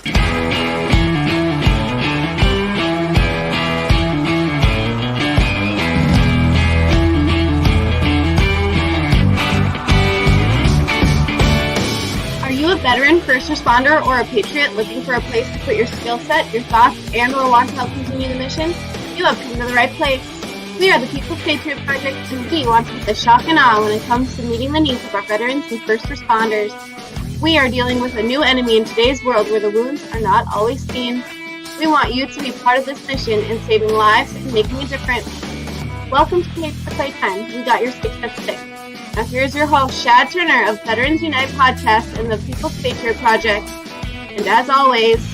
Are you a veteran, first responder, or a patriot looking for a place to put your skill set, your thoughts, and/or want to help continue the mission? You have come to the right place. We are the People's Patriot Project, and we want to put the shock and awe when it comes to meeting the needs of our veterans and first responders. We are dealing with a new enemy in today's world where the wounds are not always seen. We want you to be part of this mission in saving lives and making a difference. Welcome to Playtime. We got your 6 at 6. Now here's your host, Shad Turner of Veterans Unite Podcast and the People's Patriot Project. And as always,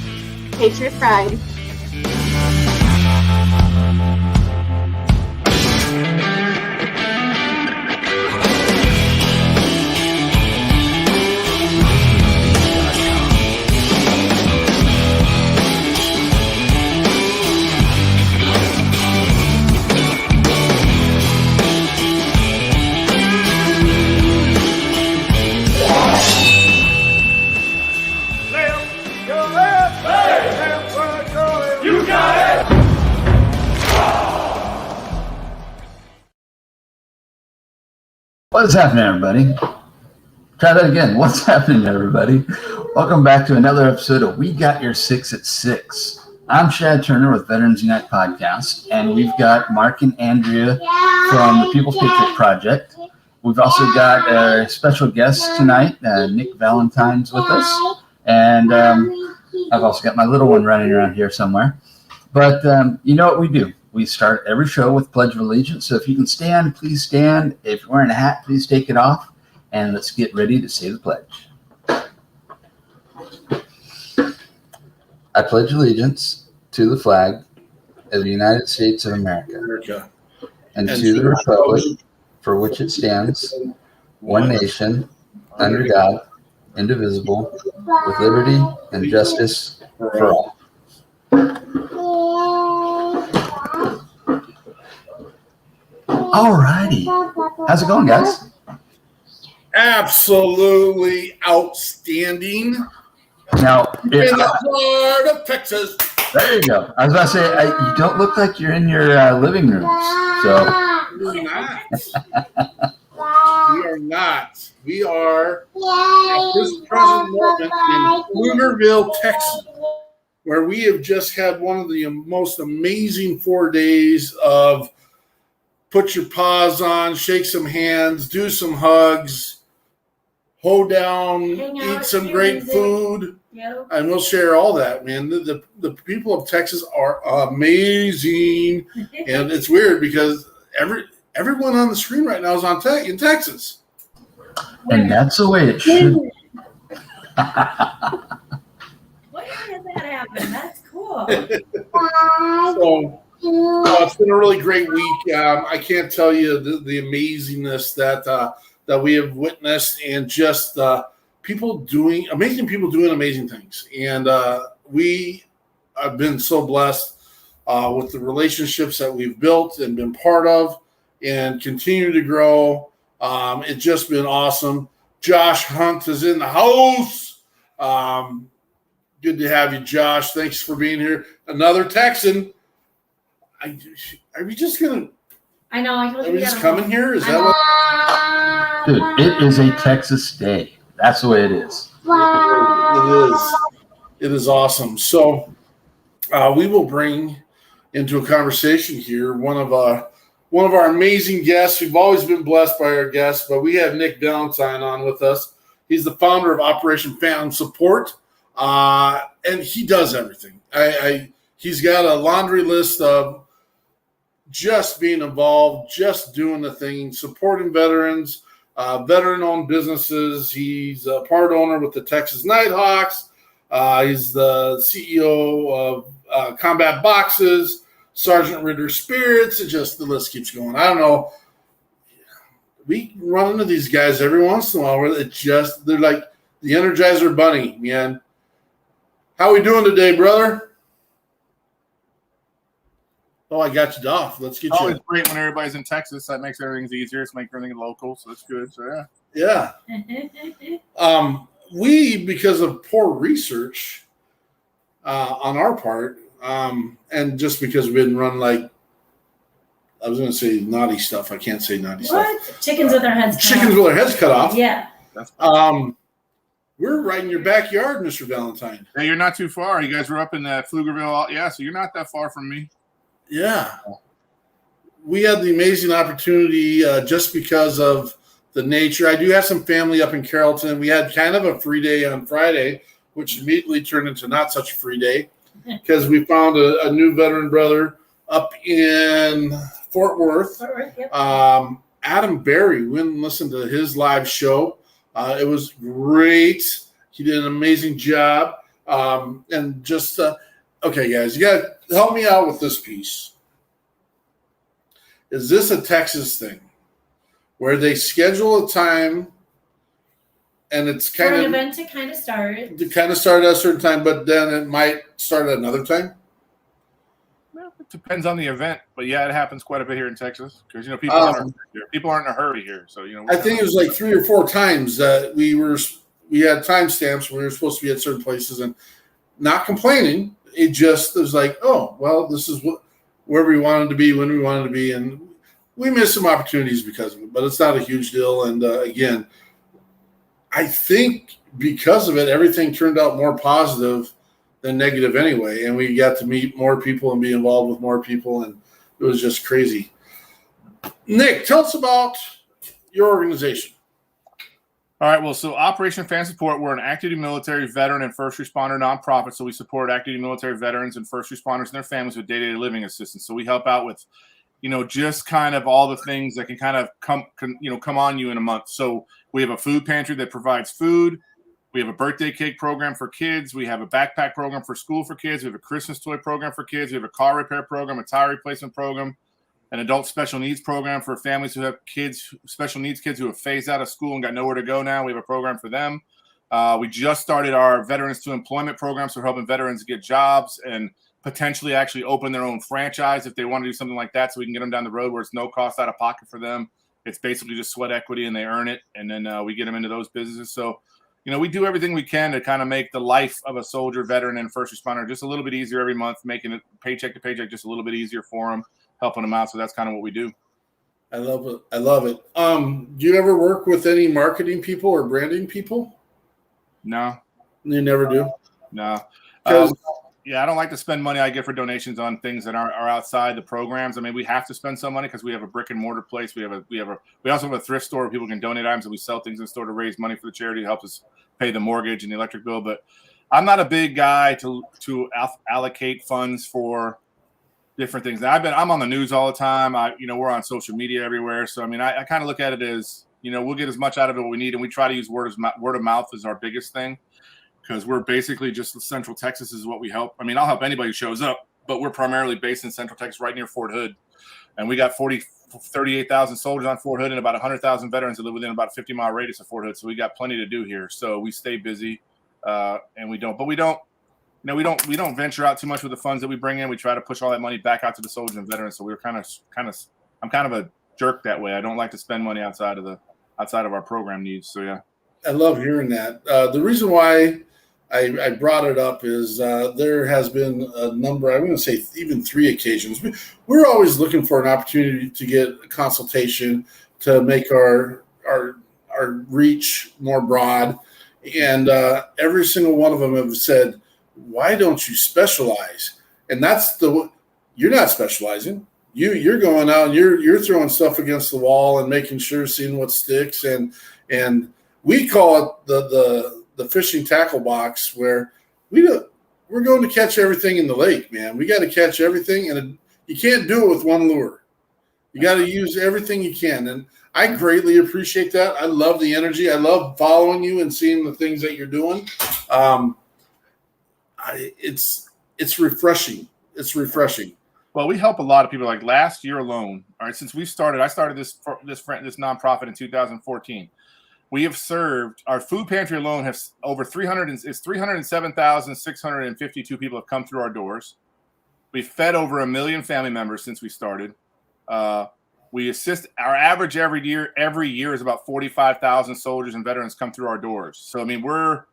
Patriot Pride. What's happening, everybody? Try that again. What's happening, everybody? Welcome back to another episode of We Got Your 6 at 6. I'm Shad Turner with Veterans Unite Podcast, and we've got Mark and Andrea from the People's Patriot Project. We've also got a special guest tonight, Nick Valentine's with us, and I've also got my little one running around here somewhere. But you know what we do? We start every show with Pledge of Allegiance. So if you can stand, please stand. If you're wearing a hat, please take it off. And let's get ready to say the pledge. I pledge allegiance to the flag of the United States of America and to the republic for which it stands, one nation, under God, indivisible, with liberty and justice for all. Alrighty. How's it going, guys? Absolutely outstanding. Now, in the heart of Texas. There you go. I was about to say, you don't look like you're in your living room. So We're not. We are not. We are at this present moment in Pflugerville, Texas, where we have just had one of the most amazing 4 days of put your paws on, shake some hands, do some hugs, hold down, eat some great food, and we'll share all that, man. The people of Texas are amazing, and it's weird because everyone on the screen right now is in Texas. And that's the way it should be. Why did that happen? That's cool. So, it's been a really great week. I can't tell you the amazingness that we have witnessed, and just people doing amazing things. And we have been so blessed with the relationships that we've built and been part of, and continue to grow. It's just been awesome. Josh Hunt is in the house. Good to have you, Josh. Thanks for being here. Another Texan. Are we just gonna? I know. I told Are you. we just coming here? Is that what? Dude, it is a Texas day. That's the way it is. It is awesome. So we will bring into a conversation here one of our amazing guests. We've always been blessed by our guests, but we have Nick Valentine on with us. He's the founder of Operation Phantom Support, and he does everything. He's got a laundry list of just being involved, just doing the thing, supporting veterans, veteran-owned businesses. He's a part owner with the Texas Nighthawks. He's the CEO of Combat Boxes, Sergeant Ritter Spirits. The list keeps going. I don't know. We run into these guys every once in a while where they're like the Energizer Bunny, man. How we doing today, brother? Oh, I got you off. Let's get you. Always great when everybody's in Texas. That makes everything easier. It's make everything local, so that's good. So yeah. We, because of poor research, on our part. And just because we didn't run like, I was going to say naughty stuff. I can't say naughty stuff. What? Chickens with their heads cut Chickens off. with their heads cut off. Yeah. We're right in your backyard, Mr. Valentine. Yeah, you're not too far. You guys were up in Pflugerville. Yeah, so you're not that far from me. Yeah. We had the amazing opportunity just because of the nature. I do have some family up in Carrollton. We had kind of a free day on Friday, which immediately turned into not such a free day because we found a new veteran brother up in Fort Worth. Yep. Adam Berry, we went and listened to his live show. It was great. He did an amazing job. And just, okay, guys, you got to help me out with this piece. Is this a Texas thing where they schedule a time and it's kind For of an event to kind of start? To kind of start at a certain time, but then it might start at another time? Well, it depends on the event, but yeah, it happens quite a bit here in Texas because people aren't in a hurry here. So I think it was like 3 or 4 times that we had timestamps when we were supposed to be at certain places, and not complaining. It just was like, oh well, this is where we wanted to be when we wanted to be, and we missed some opportunities because of it. But it's not a huge deal. And again, I think because of it, everything turned out more positive than negative anyway. And we got to meet more people and be involved with more people. And it was just crazy. Nick, tell us about your organization. All right. Well, so Operation Fan Support, we're an active duty military, veteran, and first responder nonprofit. So we support active duty military veterans and first responders and their families with day-to-day living assistance. So we help out with, just kind of all the things that can kind of come on you in a month. So we have a food pantry that provides food. We have a birthday cake program for kids. We have a backpack program for school for kids. We have a Christmas toy program for kids. We have a car repair program, a tire replacement program, an adult special needs program for families who have special needs kids who have phased out of school and got nowhere to go now. We have a program for them. We just started our Veterans to Employment program, so we're helping veterans get jobs and potentially actually open their own franchise if they want to do something like that, so we can get them down the road where it's no cost out of pocket for them. It's basically just sweat equity and they earn it, and then we get them into those businesses. So, we do everything we can to kind of make the life of a soldier, veteran, and first responder just a little bit easier every month, making it paycheck to paycheck just a little bit easier for them, helping them out. So that's kind of what we do. I love it. Do you ever work with any marketing people or branding people? No. You never do? No. Yeah, I don't like to spend money I get for donations on things that are outside the programs. I mean, we have to spend some money because we have a brick and mortar place. We also have a thrift store where people can donate items, and we sell things in the store to raise money for the charity to help us pay the mortgage and the electric bill. But I'm not a big guy to allocate funds for different things. Now, I'm on the news all the time. We're on social media everywhere. So I mean, I kind of look at it as we'll get as much out of it what we need, and we try to use word of mouth as our biggest thing. Because we're basically just Central Texas is what we help. I mean, I'll help anybody who shows up, but we're primarily based in Central Texas, right near Fort Hood. And we got 38,000 soldiers on Fort Hood and about 100,000 veterans that live within about a 50-mile radius of Fort Hood. So we got plenty to do here. So we stay busy, and we don't venture out too much with the funds that we bring in. We try to push all that money back out to the soldiers and veterans. So I'm kind of a jerk that way. I don't like to spend money outside of our program needs. So yeah. I love hearing that. The reason why I brought it up is there has been a number, I'm going to say even 3 occasions. We're always looking for an opportunity to get a consultation to make our reach more broad. And every single one of them have said, why don't you specialize? And you're not specializing. You're going out and you're throwing stuff against the wall and making sure, seeing what sticks. And we call it the fishing tackle box, where we're going to catch everything in the lake, man. We got to catch everything, and you can't do it with one lure. You got to use everything you can, and I greatly appreciate that. I love the energy. I love following you and seeing the things that you're doing. It's refreshing. It's refreshing. Well, we help a lot of people. Like last year alone, all right, since I started this nonprofit in 2014. We have served, our food pantry alone has over 307,652 people have come through our doors. We've fed over 1 million family members since we started. We assist, our average every year is about 45,000 soldiers and veterans come through our doors. So, I mean, we're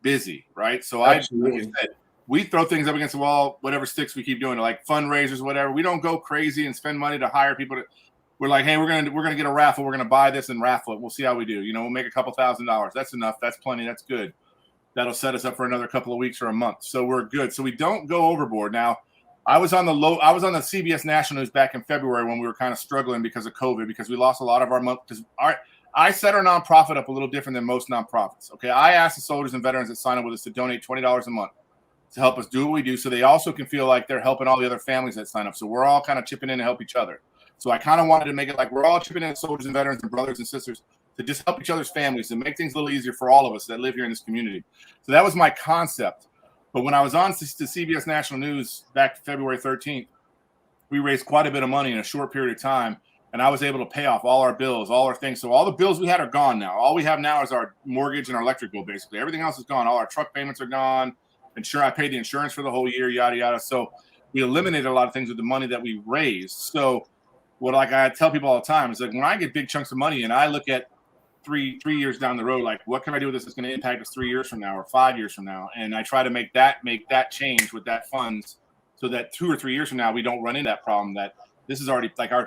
busy, right? So like I said, we throw things up against the wall, whatever sticks, we keep doing it, like fundraisers, whatever. We don't go crazy and spend money to hire people. We're like, hey, we're gonna get a raffle. We're gonna buy this and raffle it. We'll see how we do. We'll make a couple $1,000s. That's enough. That's plenty. That's good. That'll set us up for another couple of weeks or a month. So we're good. So we don't go overboard. Now, I was on the CBS National News back in February when we were kind of struggling because of COVID, because we lost a lot of our month. Because I set our nonprofit up a little different than most nonprofits. Okay, I asked the soldiers and veterans that sign up with us to donate $20 a month to help us do what we do, so they also can feel like they're helping all the other families that sign up. So we're all kind of chipping in to help each other. So I kind of wanted to make it like we're all chipping in, soldiers and veterans and brothers and sisters, to just help each other's families and make things a little easier for all of us that live here in this community. So that was my concept. But when I was on the CBS National News back February 13th, we raised quite a bit of money in a short period of time, and I was able to pay off all our bills, all our things. So all the bills we had are gone now. All we have now is our mortgage and our electric bill, basically. Everything else is gone. All our truck payments are gone. I paid the insurance for the whole year, yada, yada. So we eliminated a lot of things with the money that we raised. So what I tell people all the time is, like, when I get big chunks of money and I look at three years down the road, like, what can I do with this that's going to impact us 3 years from now or 5 years from now? And I try to make that change with that funds, so that 2 or 3 years from now we don't run into that problem. That this is already like I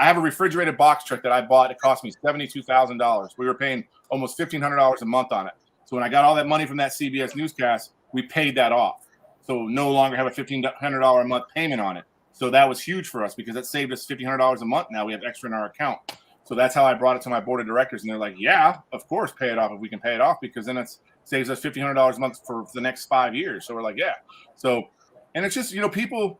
have a refrigerated box truck that I bought. It cost me $72,000. We were paying almost $1,500 a month on it. So when I got all that money from that CBS newscast, we paid that off. So no longer have a $1,500 a month payment on it. So that was huge for us, because that saved us $1,500 a month. Now we have extra in our account. So that's how I brought it to my board of directors. And they're like, yeah, of course, pay it off if we can pay it off, because then it saves us $1,500 a month for the next 5 years. So we're like, yeah. So, and it's just, people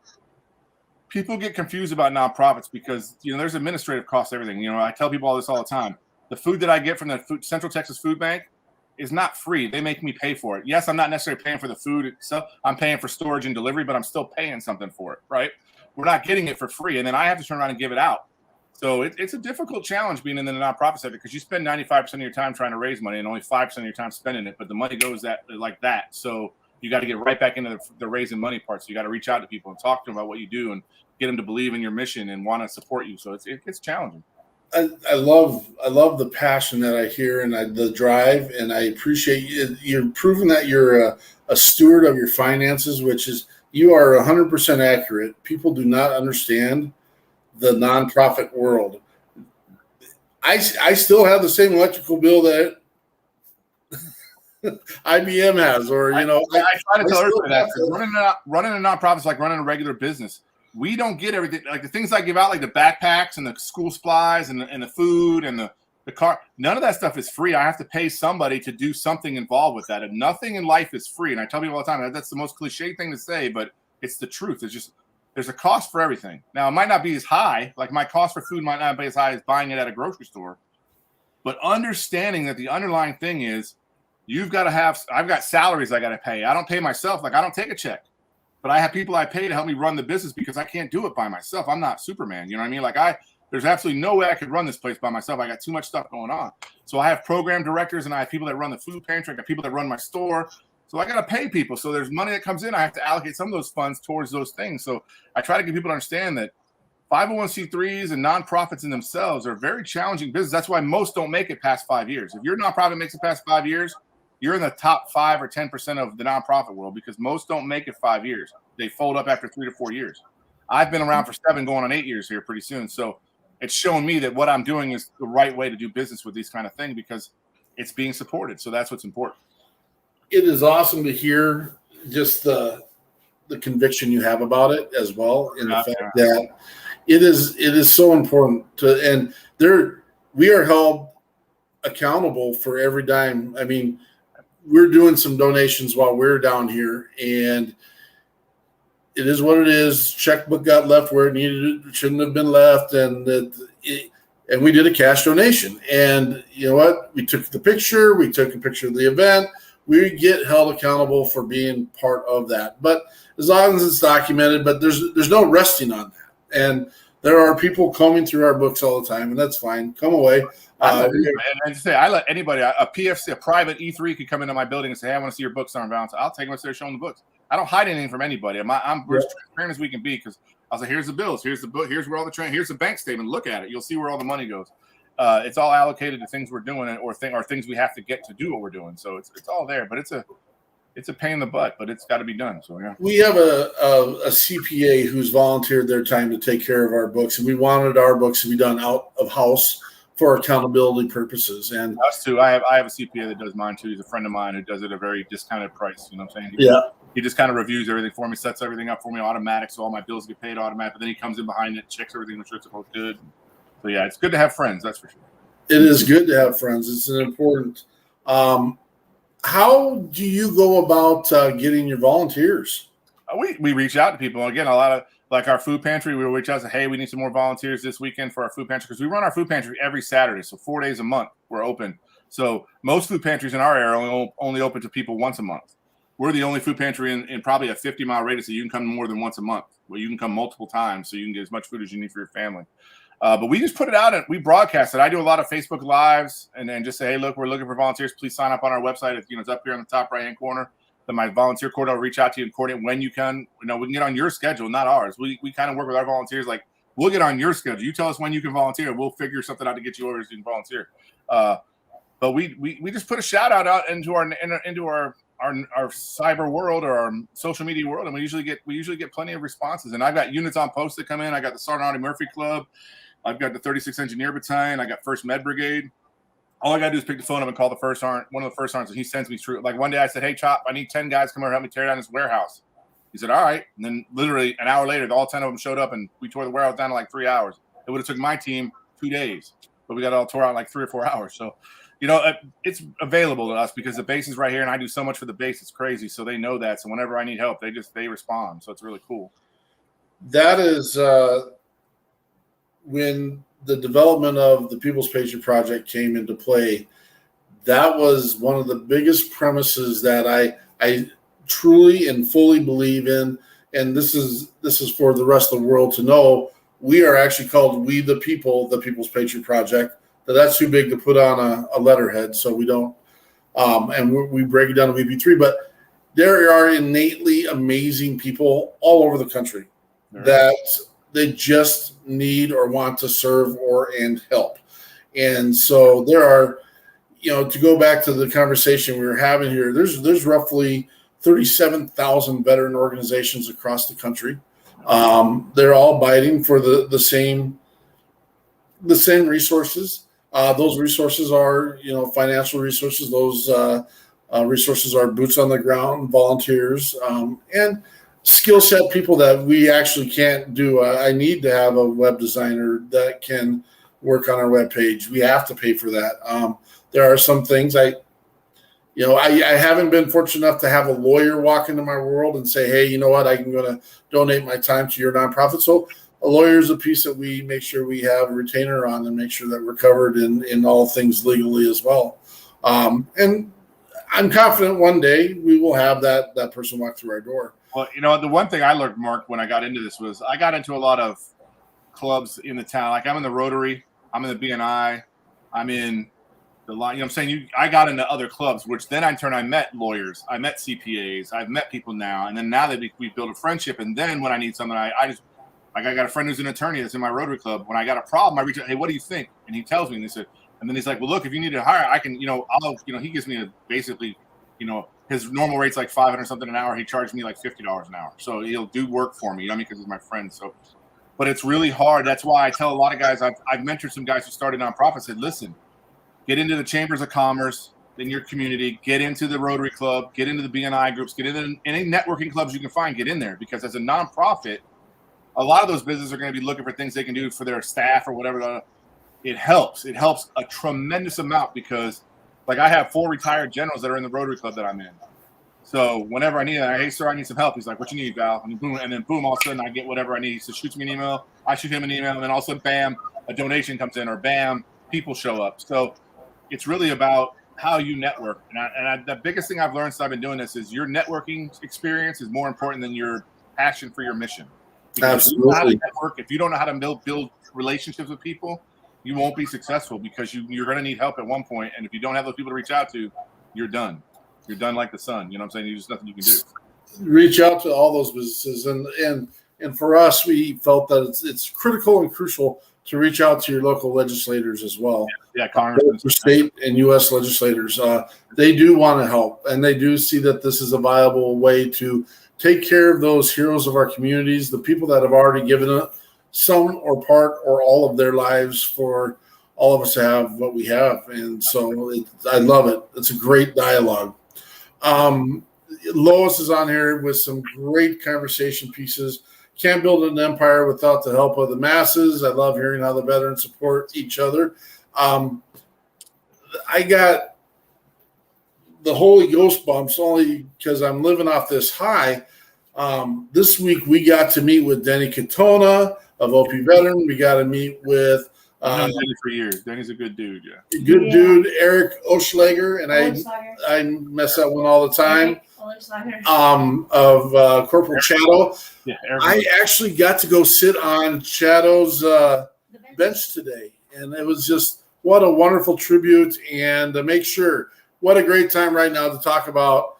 get confused about nonprofits because, there's administrative costs, everything. I tell people all this all the time. The food that I get from the Central Texas Food Bank is not free. They make me pay for it. Yes, I'm not necessarily paying for the food itself. I'm paying for storage and delivery, but I'm still paying something for it, right? We're not getting it for free. And then I have to turn around and give it out. So it's a difficult challenge being in the nonprofit sector, because you spend 95% of your time trying to raise money and only 5% of your time spending it, but the money goes like that. So you got to get right back into the raising money part. So you got to reach out to people and talk to them about what you do and get them to believe in your mission and want to support you. So it gets challenging. I love the passion that I hear and the drive, and I appreciate you. You're proving that you're a steward of your finances, which is, you are 100% accurate. People do not understand the nonprofit world. I still have the same electrical bill that IBM has, or I try to tell everybody that running a nonprofit is like running a regular business. We don't get everything, like the things I give out, like the backpacks and the school supplies and the food and the car. None of that stuff is free. I have to pay somebody to do something involved with that. And nothing in life is free. And I tell people all the time, that's the most cliche thing to say, but it's the truth. It's just, there's a cost for everything. Now, it might not be as high, like my cost for food might not be as high as buying it at a grocery store, but understanding that the underlying thing is, I've got salaries I got to pay. I don't pay myself. Like, I don't take a check, but I have people I pay to help me run the business, because I can't do it by myself. I'm not Superman. You know what I mean? Like, there's absolutely no way I could run this place by myself. I got too much stuff going on. So I have program directors, and I have people that run the food pantry. I got people that run my store. So I got to pay people. So there's money that comes in. I have to allocate some of those funds towards those things. So I try to get people to understand that 501c3s and nonprofits in themselves are very challenging business. That's why most don't make it past 5 years. If your nonprofit makes it past 5 years, you're in the top 5 or 10% of the nonprofit world, because most don't make it 5 years. They fold up after 3 to 4 years. I've been around for 7, going on 8 years here pretty soon. So it's shown me that what I'm doing is the right way to do business with these kind of things, because it's being supported. So that's what's important. It is awesome to hear just the conviction you have about it as well, and the fact that it is so important to, and we are held accountable for every dime. I mean, we're doing some donations while we're down here, and it is what it is. Checkbook got left where it needed, it shouldn't have been left, and we did a cash donation. And you know what? We took the picture. We took a picture of the event. We get held accountable for being part of that. But as long as it's documented, but there's no resting on that. And there are people combing through our books all the time, and that's fine. Come away. And say, I let anybody, a PFC, a private E3 could come into my building and say, hey, I want to see your books on Valentine. I'll take them upstairs, show them the books. I don't hide anything from anybody. I'm as transparent as we can be, because I'll say, here's the bills, here's the book, here's where all the here's the bank statement. Look at it. You'll see where all the money goes. It's all allocated to things we're doing, or things we have to get to do what we're doing. So it's all there. But it's a pain in the butt, but it's got to be done. So yeah, we have a CPA who's volunteered their time to take care of our books, and we wanted our books to be done out of house for accountability purposes. And us too. I have a CPA that does mine too. He's a friend of mine who does it at a very discounted price. You know what I'm saying? He just kind of reviews everything for me, sets everything up for me automatic, so all my bills get paid automatic. But then he comes in behind it, checks everything, make sure it's all good. So yeah, it's good to have friends. That's for sure. It is good to have friends. It's an important. How do you go about getting your volunteers? We reach out to people. Again, a lot of like our food pantry, we reach out and say, hey, we need some more volunteers this weekend for our food pantry, because we run our food pantry every Saturday. So 4 days a month we're open. So most food pantries in our area are only open to people once a month. We're the only food pantry in probably a 50-mile radius that you can come more than once a month, where you can come multiple times so you can get as much food as you need for your family. But we just put it out and we broadcast it. I do a lot of Facebook Lives and then just say, hey, look, we're looking for volunteers. Please sign up on our website. It's up here in the top right-hand corner. Then my volunteer coordinator will reach out to you and coordinate when you can. We can get on your schedule, not ours. We kind of work with our volunteers. Like, we'll get on your schedule. You tell us when you can volunteer. We'll figure something out to get you over so you can volunteer. But we just put a shout out into our cyber world or our social media world, and we usually get plenty of responses. And I've got units on post that come in. I got the Sergeant Artie Murphy Club. I've got the 36th Engineer Battalion. I got 1st Med Brigade. All I got to do is pick the phone up and call one of the first sergeants, and he sends me through. Like one day I said, hey, Chop, I need 10 guys to come over and help me tear down this warehouse. He said, all right. And then literally an hour later, all 10 of them showed up, and we tore the warehouse down in like 3 hours. It would have took my team 2 days, but we got it all tore out in like 3 or 4 hours. So, it's available to us because the base is right here, and I do so much for the base. It's crazy. So they know that. So whenever I need help, they respond. So it's really cool. That is when the development of the People's Patriot Project came into play. That was one of the biggest premises that I truly and fully believe in. And this is for the rest of the world to know. We are actually called We the People, the People's Patriot Project. But that's too big to put on a letterhead, so we don't. And we break it down to VP3. But there are innately amazing people all over the country that they just need or want to serve and help. And so there are, to go back to the conversation we were having here, there's roughly 37,000 veteran organizations across the country. They're all biting for the same resources. Those resources are, financial resources. Those resources are boots on the ground, volunteers, and skill set people that we actually can't do. I need to have a web designer that can work on our web page. We have to pay for that. There are some things I haven't been fortunate enough to have a lawyer walk into my world and say, hey, you know what, I'm going to donate my time to your nonprofit. So a lawyer is a piece that we make sure we have a retainer on and make sure that we're covered in all things legally as well. And I'm confident one day we will have that person walk through our door. Well, the one thing I learned, Mark, when I got into this was I got into a lot of clubs in the town. Like I'm in the Rotary, I'm in the BNI, I'm in the line. I'm saying I got into other clubs, which then I met lawyers, I met CPAs, I've met people now, and then now that we build a friendship. And then when I need something, I just like I got a friend who's an attorney that's in my Rotary club. When I got a problem, I reach out, hey, what do you think? And he tells me, and then he's like, well, look, if you need to hire, I can, he gives me basically, his normal rate's like $500 something an hour. He charged me like $50 an hour. So he'll do work for me, because he's my friend. So, but it's really hard. That's why I tell a lot of guys, I've mentored some guys who started nonprofits, said, listen, get into the chambers of commerce in your community, get into the Rotary Club, get into the BNI groups, get into any networking clubs you can find, get in there. Because as a nonprofit, a lot of those businesses are going to be looking for things they can do for their staff or whatever. It helps. It helps a tremendous amount because, like, I have 4 retired generals that are in the Rotary Club that I'm in. So whenever I need it, hey, sir, I need some help. He's like, what you need, Val? And then boom, all of a sudden I get whatever I need. So shoots me an email. I shoot him an email. And then all of a sudden, bam, a donation comes in or bam, people show up. So it's really about how you network. And the biggest thing I've learned since I've been doing this is your networking experience is more important than your passion for your mission. Because Absolutely. If you don't know how to build relationships with people, you won't be successful because you're going to need help at one point. And if you don't have those people to reach out to, you're done. You're done like the sun. You know what I'm saying? There's nothing you can do. Reach out to all those businesses. And for us, we felt that it's critical and crucial to reach out to your local legislators as well. Yeah, Congress, for state and U.S. legislators. They do want to help, and they do see that this is a viable way to take care of those heroes of our communities, the people that have already given it some or part or all of their lives for all of us to have what we have. And so I love it. It's a great dialogue. Lois is on here with some great conversation pieces. Can't build an empire without the help of the masses. I love hearing how the veterans support each other. I got the Holy Ghost bumps only because I'm living off this high. This week we got to meet with Denny Katona of OP Veteran. We got to meet with I've known Denny for years. Denny's a good dude, Good dude, Eric Oschlager, and I mess that one all the time. Of Corporal Chatto. Yeah, I actually got to go sit on Chatto's bench today, and it was just what a wonderful tribute. And to make sure, what a great time right now to talk about.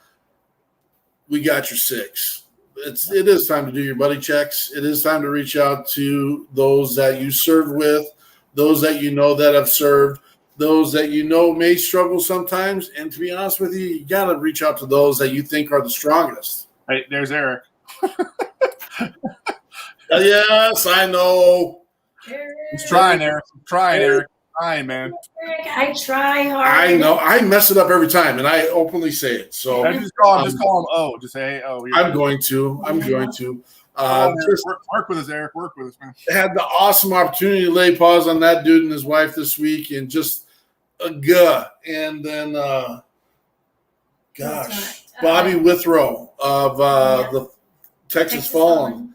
We got your six. It is time to do your buddy checks. It is time to reach out to those that you served with, those that you know that have served, those that you know may struggle sometimes. And to be honest with you got to reach out to those that you think are the strongest. Hey, there's Eric. Yes, I know. He's trying, Eric. Eric. Trying, man. Eric, I try hard. I know. I mess it up every time, and I openly say it. So Just call him O. Just say, hey, O. I'm going to. Just work with us, Eric. Work with us, man. Had the awesome opportunity to lay paws on that dude and his wife this week, and just and then Bobby Withrow of the Texas Fallen.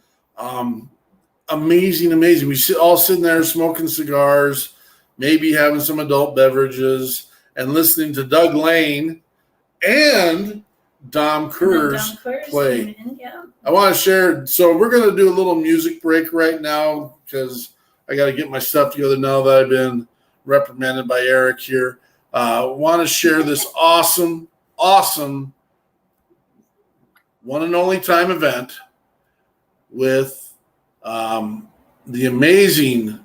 Amazing. We all sitting there smoking cigars, maybe having some adult beverages, and listening to Doug Lane and Dom Kerr's play. I want to share. So we're going to do a little music break right now because I got to get my stuff together now that I've been reprimanded by Eric here. Want to share this awesome one and only time event with the amazing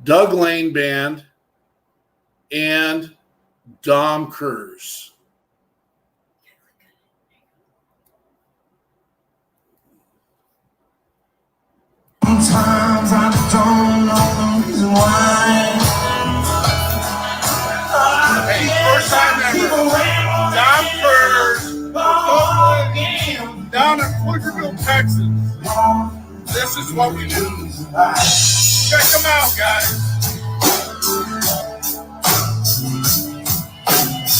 Doug Lane Band and Dom Kerr's. Sometimes I don't know the reason why. Hey, first time ever. Dom Kerr's down in Pflugerville, Texas. This is what we do. Check them out, guys.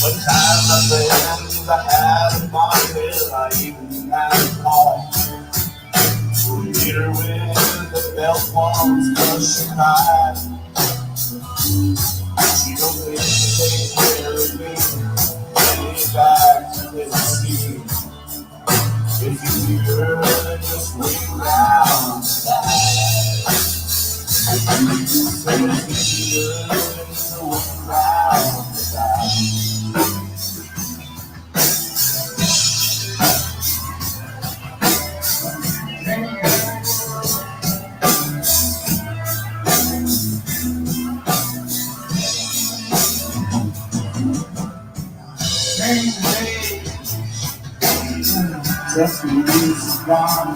One time I said I had a bottle, I even had a call. We hit her with the belt walls, cause she cried. She don't think she take care of me, take back to Tennessee. If you hear her, then just wait around. If you say you hear her, then just wait around. Just release the gone.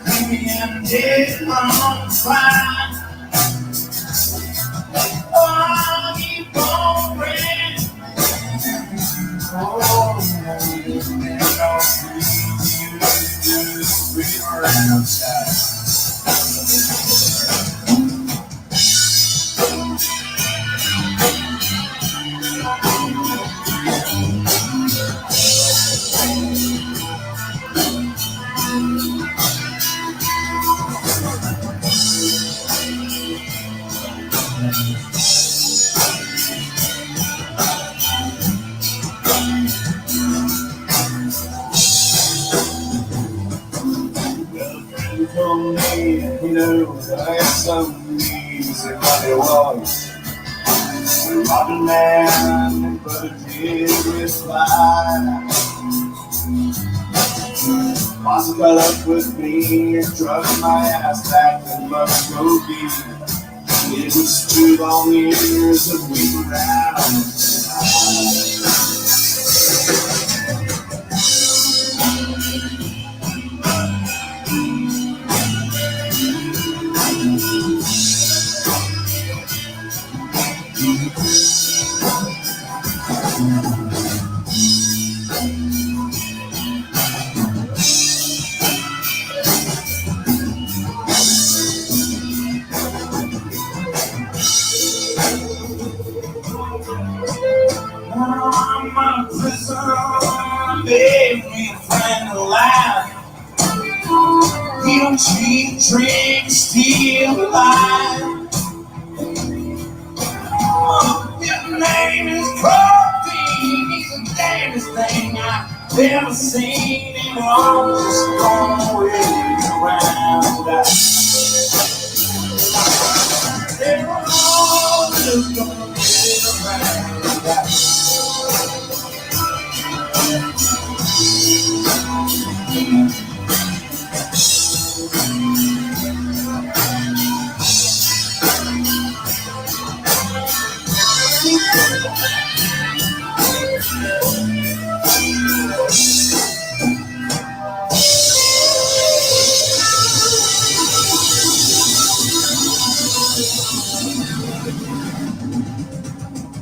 Leave me empty on the fire. Oh, I'll keep on praying. Oh, and I'll see you around outside. You know, I had some music what it was. We robbed a man, but it did reply. Boss got up with me and drug my ass back to Muskogee. It was 2 long years of waiting around. I'm a prisoner, baby, me a friend alive. He don't cheat, drink, steal, lie. His name is Coffee. He's the damnedest thing I've ever seen. And we're all just going around. They were all just going around.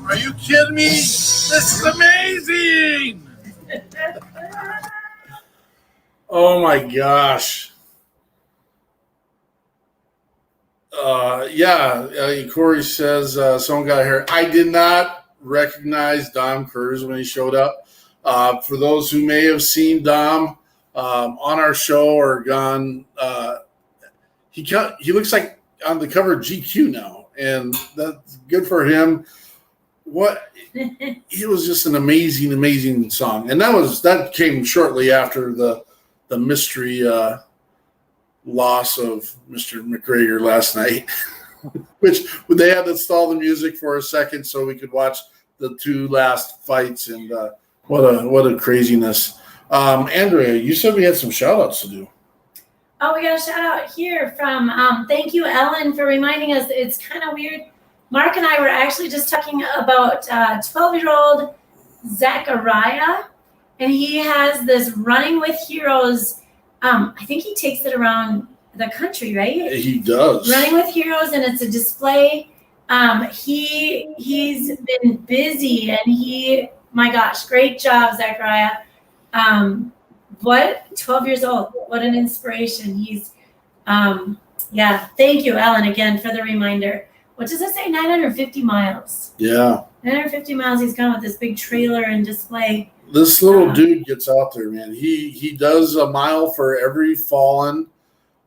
Are you kidding me? This is amazing. Oh my gosh. Corey says someone got here. I did not recognize Dom Kurz when he showed up. For those who may have seen Dom on our show or gone, he looks like on the cover of GQ now, and that's good for him. It was just an amazing song, and that came shortly after the mystery loss of Mr. McGregor last night, which they had to stall the music for a second so we could watch the 2 last fights, and what a craziness. Andrea, you said we had some shout outs to do. Oh, we got a shout out here from thank you, Ellen, for reminding us. It's kind of weird. Mark and I were actually just talking about 12-year-old Zachariah, and he has this Running with Heroes. I think he takes it around the country, right? He does. Running with Heroes, and it's a display. He's been busy, and my gosh, great job, Zachariah. 12 years old. What an inspiration. He's, thank you, Ellen, again, for the reminder. What does it say? 950 miles. Yeah. 950 miles he's gone with this big trailer and display. This little dude gets out there, man. He does a mile for every fallen.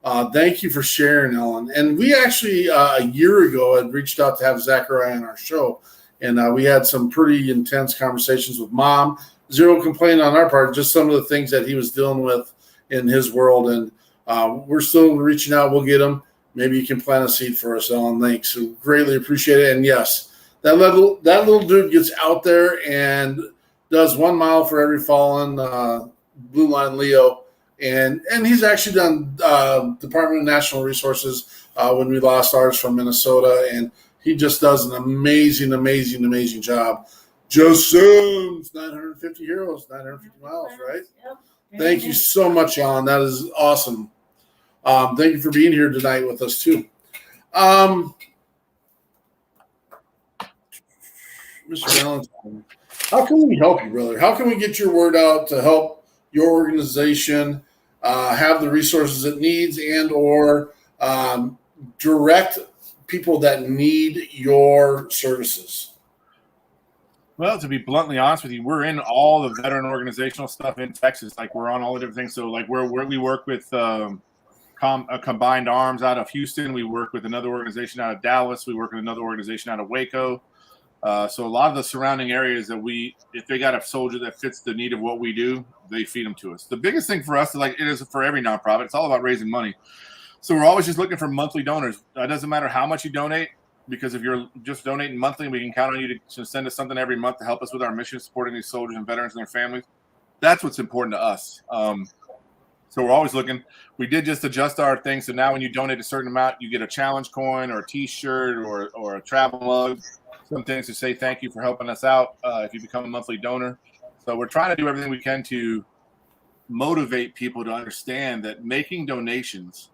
Thank you for sharing, Ellen. And we actually, a year ago, had reached out to have Zachariah on our show. And we had some pretty intense conversations with Mom. Zero complaint on our part, just some of the things that he was dealing with in his world. And we're still reaching out. We'll get him. Maybe you can plant a seed for us, Ellen. Thanks. So greatly appreciate it. And yes, that little dude gets out there and does 1 mile for every fallen Blue Line Leo. And he's actually done Department of National Resources when we lost ours from Minnesota. And he just does an amazing job. Joe Sims, 950 heroes, 950 miles, right? Yep. Thank you so much, Ellen. That is awesome. Thank you for being here tonight with us, too. Mr. Valentine, how can we help you, brother? How can we get your word out to help your organization have the resources it needs and or direct people that need your services? Well, to be bluntly honest with you, we're in all the veteran organizational stuff in Texas. Like, we're on all the different things. So, like, we work with Combined Arms out of Houston. We work with another organization out of Dallas. We work with another organization out of Waco. So a lot of the surrounding areas that if they got a soldier that fits the need of what we do, they feed them to us. The biggest thing for us, like it is for every nonprofit, it's all about raising money. So we're always just looking for monthly donors. It doesn't matter how much you donate, because if you're just donating monthly, we can count on you to send us something every month to help us with our mission, supporting these soldiers and veterans and their families. That's what's important to us. So we're always looking. We did just adjust our thing. So now when you donate a certain amount, you get a challenge coin or a T-shirt or a travel mug, some things to say thank you for helping us out if you become a monthly donor. So we're trying to do everything we can to motivate people to understand that making donations.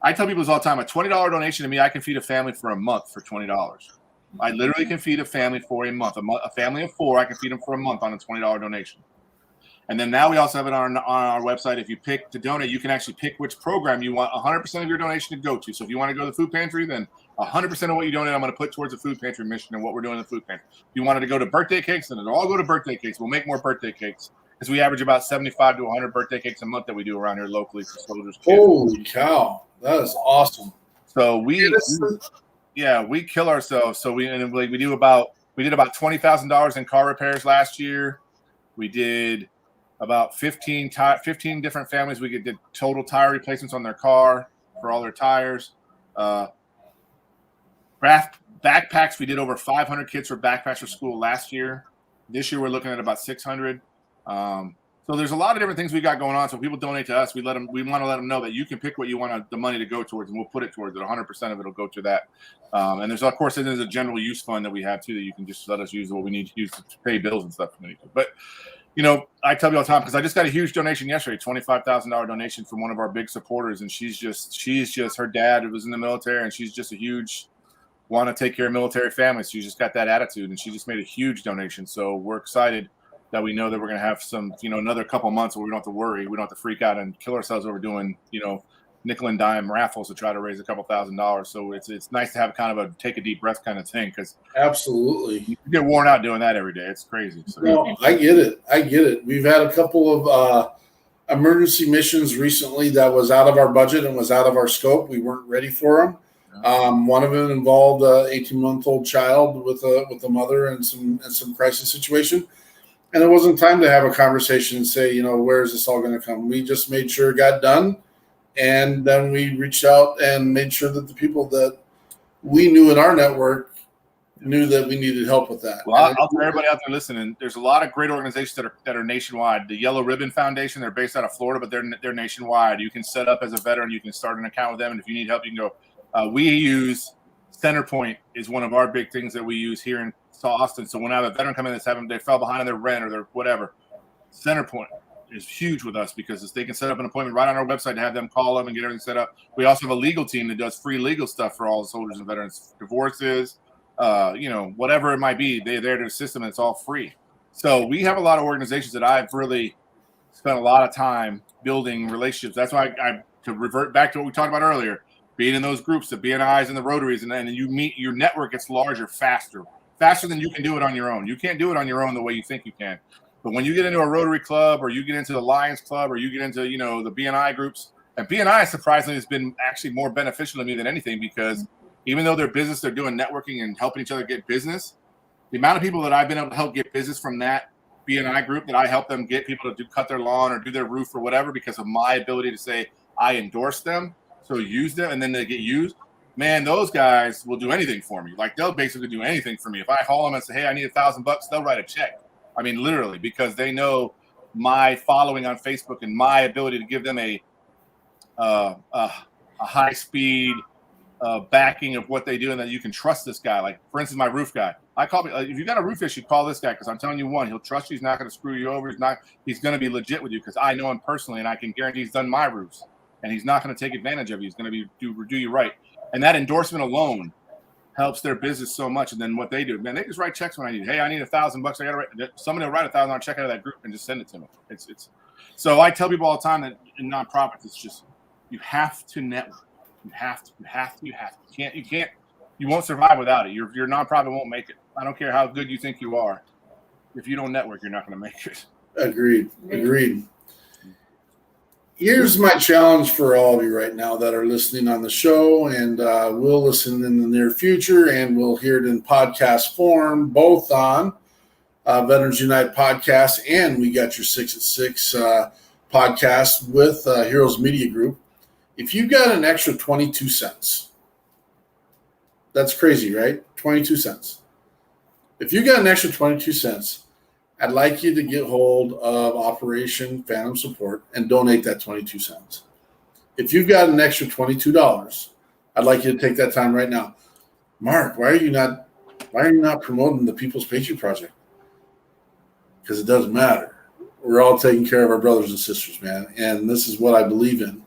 I tell people this all the time, a $20 donation to me, I can feed a family for a month for $20. I literally can feed a family for a month. A family of 4, I can feed them for a month on a $20 donation. And then now we also have it on our website. If you pick to donate, you can actually pick which program you want 100% of your donation to go to. So if you want to go to the food pantry, then 100% of what you donate, I'm going to put towards the food pantry mission and what we're doing in the food pantry. If you wanted to go to birthday cakes, then it'll all go to birthday cakes. We'll make more birthday cakes because we average about 75 to 100 birthday cakes a month that we do around here locally for soldiers' kids. Holy cow. That is awesome. So we kill ourselves. So we did about $20,000 in car repairs last year. We did about 15 different families. We did total tire replacements on their car for all their tires. Backpacks. We did over 500 kids for backpacks for school last year. This year we're looking at about 600. So there's a lot of different things we got going on. So people donate to us. We want to let them know that you can pick what you want the money to go towards, and we'll put it towards it. 100% of it will go to that. And there's a general use fund that we have too that you can just let us use what we need to use to pay bills and stuff. But I tell you all the time because I just got a huge donation yesterday, $25,000 donation from one of our big supporters, and she's just her dad was in the military, and she's just a huge want to take care of military families. She's just got that attitude, and she just made a huge donation. So we're excited that we know that we're going to have some, another couple of months where we don't have to worry. We don't have to freak out and kill ourselves over doing, nickel and dime raffles to try to raise a couple $1,000s. So it's nice to have kind of a take a deep breath kind of thing because absolutely you get worn out doing that every day. It's crazy. So. No, I get it. We've had a couple of emergency missions recently that was out of our budget and was out of our scope. We weren't ready for them. One of them involved an 18-month-old child with a mother and some crisis situation. And it wasn't time to have a conversation and say, where is this all going to come? We just made sure it got done. And then we reached out and made sure that the people that we knew in our network knew that we needed help with that. Well, I'll tell everybody out there listening, there's a lot of great organizations that are nationwide. The Yellow Ribbon Foundation, they're based out of Florida, but they're nationwide. You can set up as a veteran. You can start an account with them. And if you need help, you can go. We use Centerpoint is one of our big things that we use here in Austin. So when I have a veteran come in that's they fell behind on their rent or their whatever, Centerpoint is huge with us because they can set up an appointment right on our website to have them call them and get everything set up. We also have a legal team that does free legal stuff for all the soldiers and veterans, divorces, whatever it might be. They're there to assist them, and it's all free. So we have a lot of organizations that I've really spent a lot of time building relationships. That's why to revert back to what we talked about earlier, being in those groups, the BNIs and the Rotaries, and then you meet, your network gets larger faster than you can do it on your own. You can't do it on your own the way you think you can. But when you get into a Rotary Club or you get into the Lions Club or you get into, the BNI groups, and BNI surprisingly has been actually more beneficial to me than anything because even though they're business, they're doing networking and helping each other get business. The amount of people that I've been able to help get business from that BNI group that I help them get people to cut their lawn or do their roof or whatever because of my ability to say I endorse them, so use them, and then they get used. Man, those guys will do anything for me. Like they'll basically do anything for me. If I call them and say, "Hey, I need $1,000," they'll write a check. I mean, literally, because they know my following on Facebook and my ability to give them a high speed backing of what they do, and that you can trust this guy. Like, for instance, my roof guy. I call if you got a roof issue, call this guy because I'm telling you, he'll trust you. He's not going to screw you over. He's going to be legit with you because I know him personally, and I can guarantee he's done my roofs, and he's not going to take advantage of you. He's going to do you right. And that endorsement alone helps their business so much. And then what they do, man, they just write checks when I need. Hey, I need $1,000. I got to write. Somebody will write $1,000 on a check out of that group and just send it to me. It's. So I tell people all the time that in nonprofits, it's just you have to network. You have to. You can't. You won't survive without it. Your nonprofit won't make it. I don't care how good you think you are. If you don't network, you're not going to make it. Agreed. Here's my challenge for all of you right now that are listening on the show, and will listen in the near future, and we'll hear it in podcast form, both on Veterans Unite podcast, and we got your 6 at 6 podcast with Heroes Media Group. If you got an extra 22 cents, that's crazy, right? 22 cents. If you got an extra 22 cents, I'd like you to get hold of Operation Phantom Support and donate that 22 cents. If you've got an extra $22, I'd like you to take that time right now. Mark, why are you not promoting the People's Patriot Project? Because it doesn't matter. We're all taking care of our brothers and sisters, man. And this is what I believe in.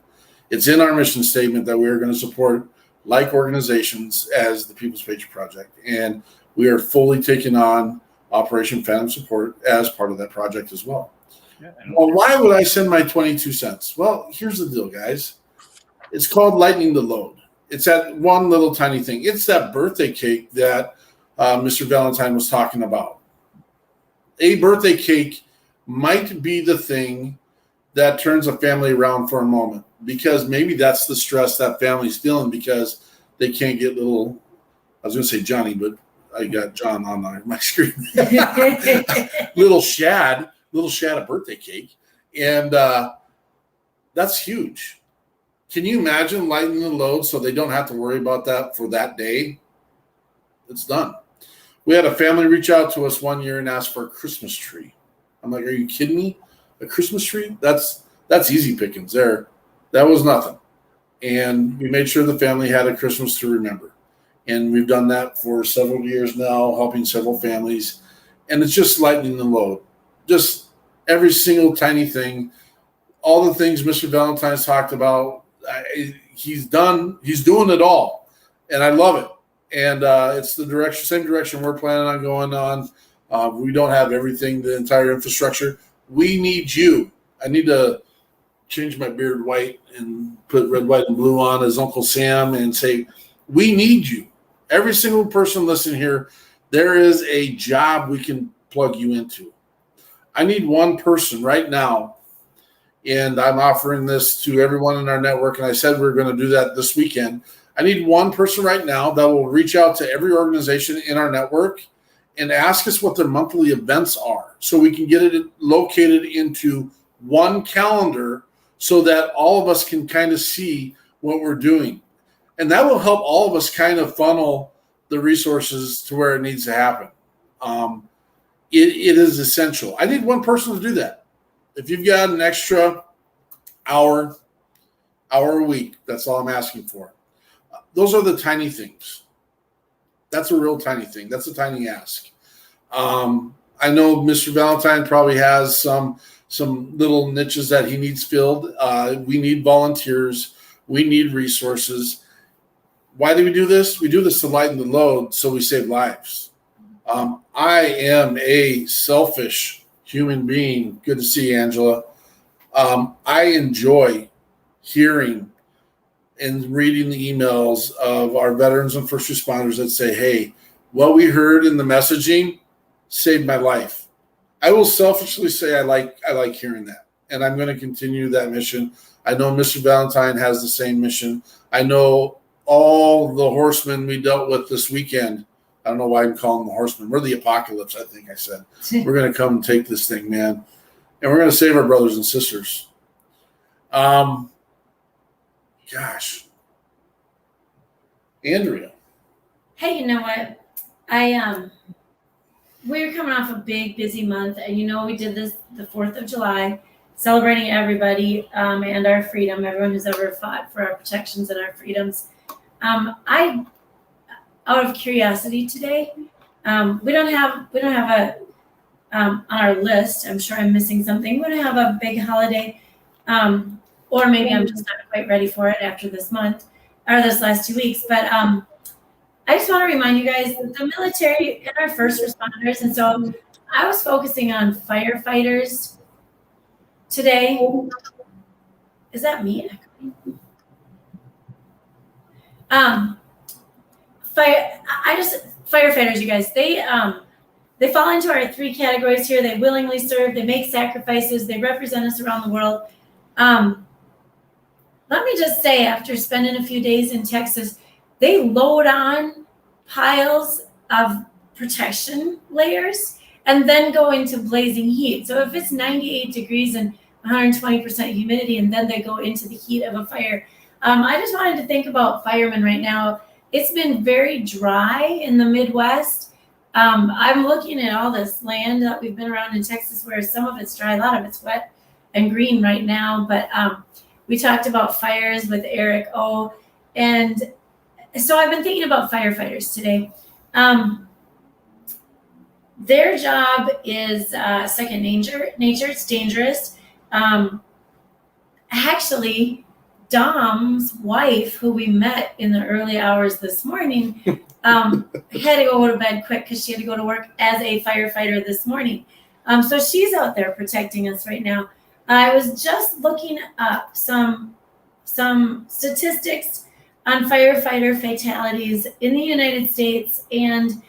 It's in our mission statement that we are going to support like organizations as the People's Patriot Project. And we are fully taking on Operation Phantom Support as part of that project as well. Yeah. Well, why would I send my 22 cents? Well, here's the deal, guys. It's called lightening the load. It's that one little tiny thing. It's that birthday cake that Mr. Valentine was talking about. A birthday cake might be the thing that turns a family around for a moment, because maybe that's the stress that family's feeling because they can't get little, I was going to say Johnny, but I got John on my screen. little Shad a birthday cake. And that's huge. Can you imagine lightening the load so they don't have to worry about that for that day? It's done. We had a family reach out to us one year and ask for a Christmas tree. I'm like, are you kidding me? A Christmas tree? That's easy pickings there. That was nothing. And we made sure the family had a Christmas to remember. And we've done that for several years now, helping several families. And it's just lightening the load. Just every single tiny thing. All the things Mr. Valentine's talked about, he's doing it all. And I love it. And it's the same direction we're planning on going on. We don't have everything, the entire infrastructure. We need you. I need to change my beard white and put red, white, and blue on as Uncle Sam and say, we need you. Every single person listening here, there is a job we can plug you into. I need one person right now, and I'm offering this to everyone in our network, and I said we're going to do that this weekend. I need one person right now that will reach out to every organization in our network and ask us what their monthly events are so we can get it located into one calendar so that all of us can kind of see what we're doing. And that will help all of us kind of funnel the resources to where it needs to happen. It is essential. I need one person to do that. If you've got an extra hour a week, that's all I'm asking for. Those are the tiny things. That's a real tiny thing. That's a tiny ask. I know Mr. Valentine probably has some little niches that he needs filled. We need volunteers. We need resources. Why do we do this? We do this to lighten the load so we save lives. I am a selfish human being. Good to see you, Angela. I enjoy hearing and reading the emails of our veterans and first responders that say, hey, what we heard in the messaging saved my life. I will selfishly say I like hearing that, and I'm going to continue that mission. I know Mr. Valentine has the same mission. I know all the horsemen we dealt with this weekend. I don't know why I'm calling them the horsemen. We're the apocalypse, I think I said. We're going to come and take this thing, man, and we're going to save our brothers and sisters. Gosh. Andrea. Hey, you know what? We're coming off a big, busy month, and we did this the 4th of July, celebrating everybody and our freedom, everyone who's ever fought for our protections and our freedoms. I, out of curiosity today, we don't have a on our list. I'm sure I'm missing something. We don't have a big holiday, or maybe I'm just not quite ready for it after this month or this last 2 weeks. But I just want to remind you guys that the military and our first responders, and so I was focusing on firefighters today. Is that me? Firefighters, you guys, they fall into our 3 categories here. They willingly serve, they make sacrifices, they represent us around the world. Let me just say, after spending a few days in Texas, they load on piles of protection layers and then go into blazing heat. So if it's 98 degrees and 120% humidity, and then they go into the heat of a fire, I just wanted to think about firemen right now. It's been very dry in the Midwest. I'm looking at all this land that we've been around in Texas where some of it's dry, a lot of it's wet and green right now. But we talked about fires with Eric O. And so I've been thinking about firefighters today. Their job is second nature. It's dangerous. Actually, Dom's wife, who we met in the early hours this morning, had to go to bed quick because she had to go to work as a firefighter this morning. So she's out there protecting us right now. I was just looking up some statistics on firefighter fatalities in the United States, and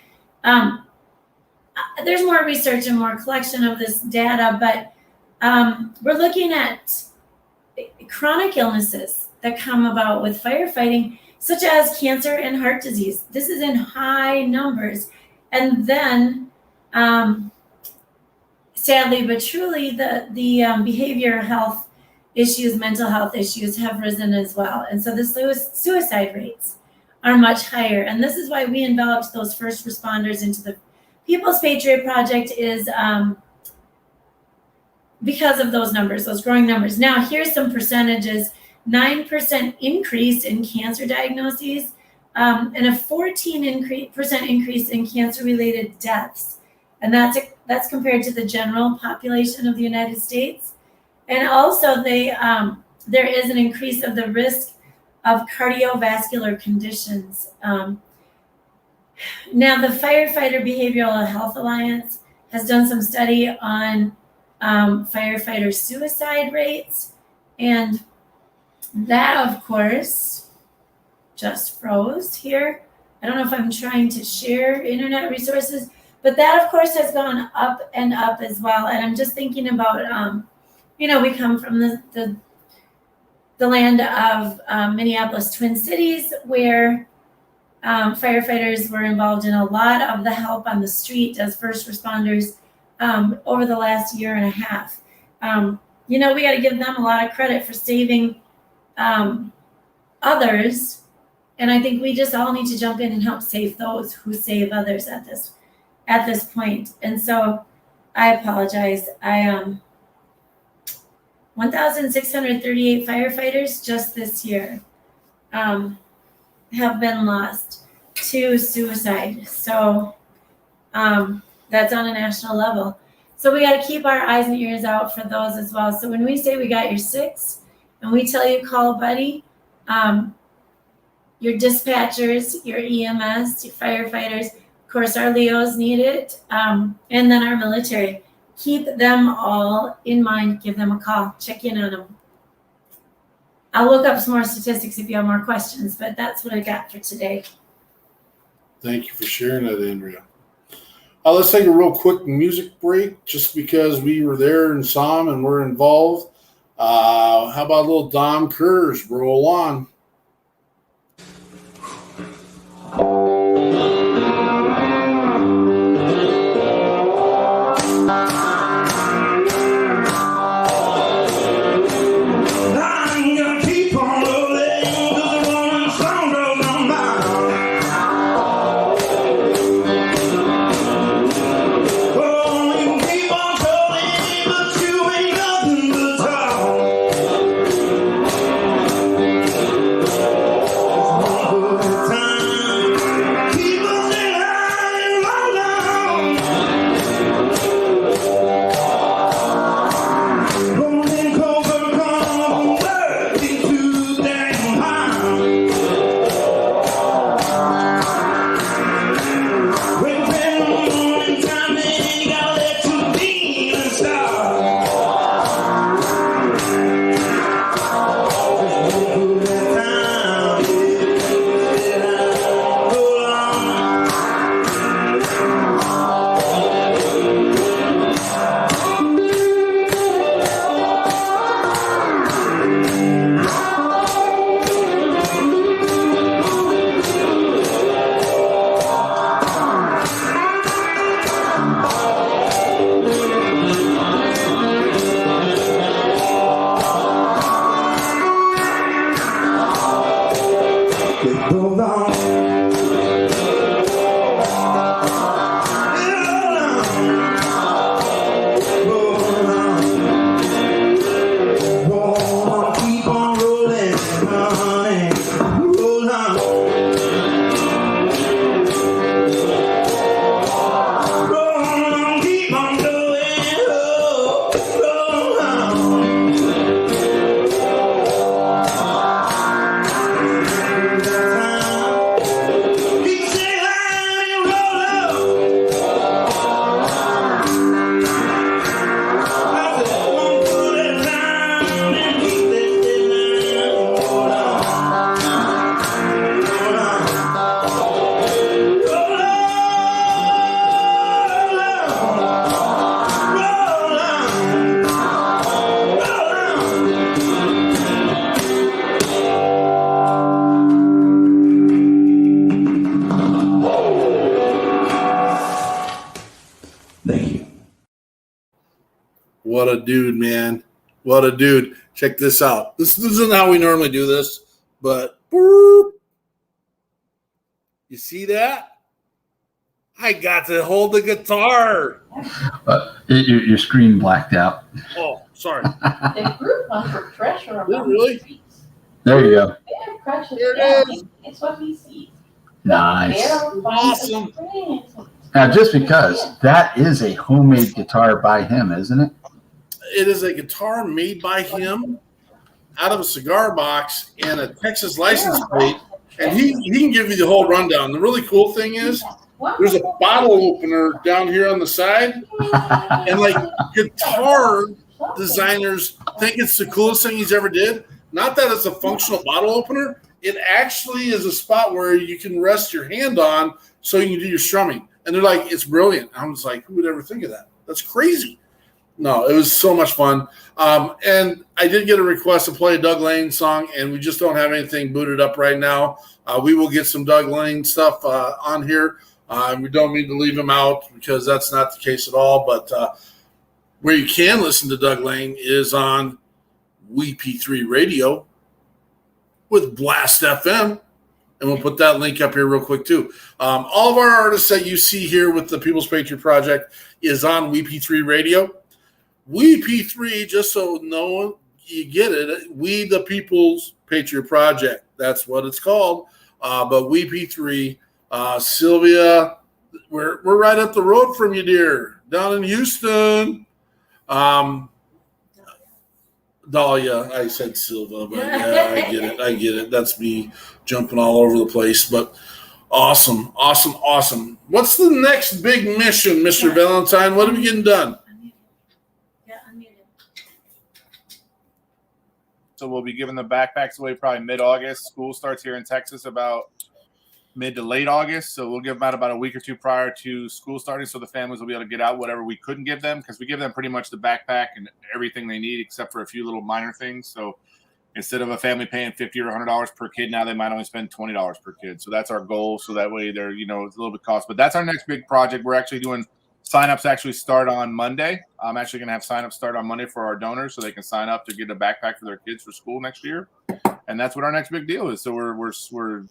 there's more research and more collection of this data, but we're looking at chronic illnesses that come about with firefighting, such as cancer and heart disease. This is in high numbers. And then, sadly but truly, the behavioral health issues, mental health issues have risen as well. And so the suicide rates are much higher. And this is why we enveloped those first responders into the People's Patriot Project, is because of those numbers, those growing numbers. Now, here's some percentages. 9% increase in cancer diagnoses, and a 14% increase in cancer-related deaths. And that's compared to the general population of the United States. And also there is an increase of the risk of cardiovascular conditions. Now, the Firefighter Behavioral Health Alliance has done some study on firefighter suicide rates, and that, of course, just froze here. I don't know if I'm trying to share internet resources, but that, of course, has gone up and up as well. And I'm just thinking about, we come from the land of Minneapolis Twin Cities, where firefighters were involved in a lot of the help on the street as first responders over the last year and a half. We got to give them a lot of credit for saving others, and I think we just all need to jump in and help save those who save others at this point. And so I apologize. 1,638 firefighters just this year have been lost to suicide. So that's on a national level. So we got to keep our eyes and ears out for those as well. So when we say we got your 6, and we tell you call a buddy, your dispatchers, your EMS, your firefighters, of course our Leos need it, and then our military. Keep them all in mind. Give them a call. Check in on them. I'll look up some more statistics if you have more questions, but that's what I got for today. Thank you for sharing that, Andrea. Let's take a real quick music break, just because we were there and saw them and we're involved. How about a little Dom Kurz? Roll on. dude, man. What a dude. Check this out. This isn't how we normally do this, but boop. You see that? I got to hold the guitar. Your screen blacked out. Oh, sorry. The group under pressure Yeah, really? There you go. pressure There it is. It's what we see. Nice. Awesome. Now, just because that is a homemade guitar by him, isn't it? It is a guitar made by him out of a cigar box and a Texas license plate. And he can give you the whole rundown. The really cool thing is there's a bottle opener down here on the side. And like guitar designers think it's the coolest thing he's ever did. Not that it's a functional bottle opener. It actually is a spot where you can rest your hand on so you can do your strumming. And they're like, it's brilliant. I was like, who would ever think of that? That's crazy. No, it was so much fun. And I did get a request to play a Doug Lane song, and we just don't have anything booted up right now. We will get some Doug Lane stuff on here. We don't mean to leave him out because that's not the case at all. But where you can listen to Doug Lane is on WeP3 Radio with Blast FM. And we'll put that link up here real quick, too. All of our artists that you see here with the People's Patriot Project is on WeP3 Radio. WeP3, just so you get it, We the People's Patriot Project. That's what it's called. But WeP3, Sylvia, we're right up the road from you, dear, down in Houston. Dahlia, I said Silva, but yeah, I get it. That's me jumping all over the place. But awesome. What's the next big mission, Mr. Valentine? What are we getting done? So we'll be giving the backpacks away probably mid-August. School starts here in Texas about mid to late August. So we'll give them out about a week or two prior to school starting so the families will be able to get out whatever we couldn't give them because we give them pretty much the backpack and everything they need except for a few little minor things. So instead of a family paying $50 or $100 per kid, now they might only spend $20 per kid. So that's our goal. So that way they're, it's a little bit cost. But that's our next big project. We're actually doing signups actually start on Monday. I'm actually going to have signups start on Monday for our donors so they can sign up to get a backpack for their kids for school next year. And that's what our next big deal is. So we're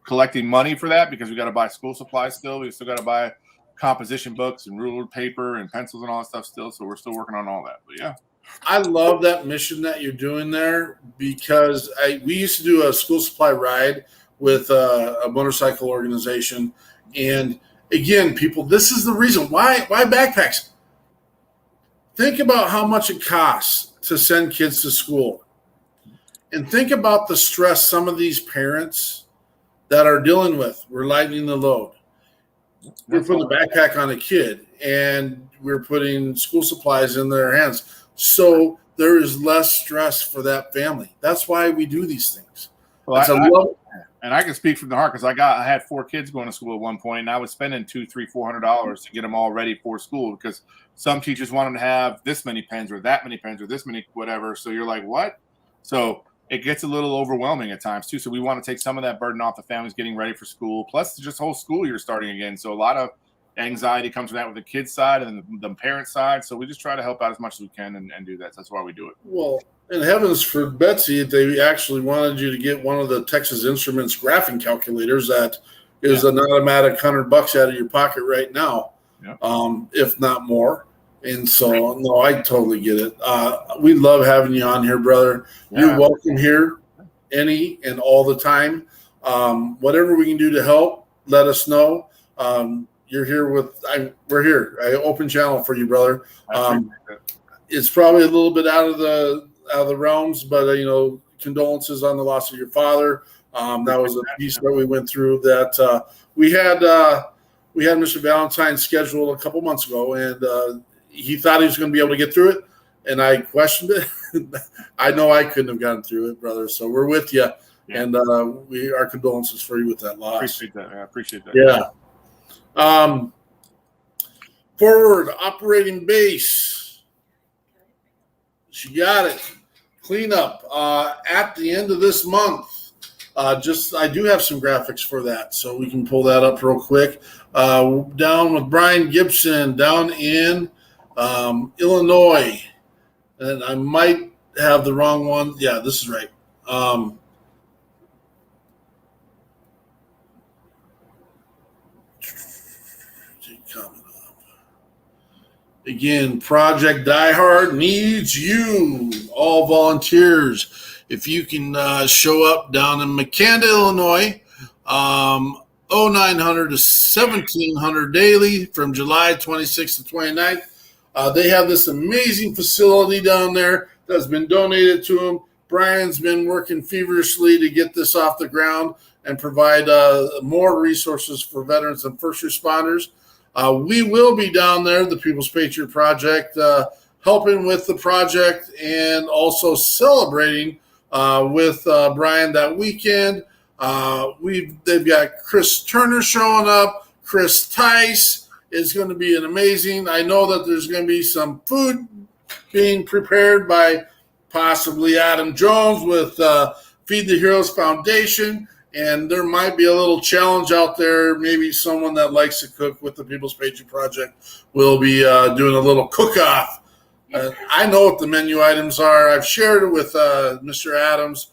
collecting money for that because we got to buy school supplies still. We still got to buy composition books and ruler paper and pencils and all that stuff still. So we're still working on all that. But yeah. I love that mission that you're doing there because we used to do a school supply ride with a motorcycle organization. And again, people, this is the reason why backpacks. Think about how much it costs to send kids to school. And think about the stress some of these parents that are dealing with. We're lightening the load. We're putting the backpack on a kid, and we're putting school supplies in their hands. So there is less stress for that family. That's why we do these things. Well, I can speak from the heart because I had 4 kids going to school at one point, and I was spending $200-$400 to get them all ready for school because some teachers want them to have this many pens or that many pens or this many whatever. So you're like, what? So it gets a little overwhelming at times too. So we want to take some of that burden off the families getting ready for school. Plus, just whole school year starting again. So a lot of anxiety comes from that with the kids' side and the parent side. So we just try to help out as much as we can and do that. So that's why we do it. Well, in heavens for Betsy, they actually wanted you to get one of the Texas Instruments graphing calculators that is an automatic $100 out of your pocket right now, if not more. And so, no, I totally get it. We love having you on here, brother. Yeah. You're welcome here any and all the time. Whatever we can do to help, let us know. You're here we're here. I open channel for you, brother. It's probably a little bit out of the realms, but condolences on the loss of your father. That was a piece that we went through that we had Mr. Valentine scheduled a couple months ago, and he thought he was going to be able to get through it, and I questioned it. I know I couldn't have gotten through it, brother. So we're with you, and our condolences for you with that loss. Appreciate that. I appreciate that. Yeah. Forward operating base. She got it. Cleanup at the end of this month. I do have some graphics for that, so we can pull that up real quick. Down with Brian Gibson down in Illinois. and I might have the wrong one. Yeah, this is right. Again, Project Die Hard needs you, all volunteers. If you can show up down in McCanda, Illinois, 0900 to 1700 daily from July 26th to 29th. They have this amazing facility down there that's been donated to them. Brian's been working feverishly to get this off the ground and provide more resources for veterans and first responders. We will be down there, the People's Patriot Project, helping with the project and also celebrating with Brian that weekend. They've got Chris Turner showing up. Chris Tice is going to be an amazing. I know that there's going to be some food being prepared by possibly Adam Jones with Feed the Heroes Foundation. And there might be a little challenge out there. Maybe someone that likes to cook with the People's Patriot Project will be doing a little cook-off. I know what the menu items are. I've shared it with Mr. Adams.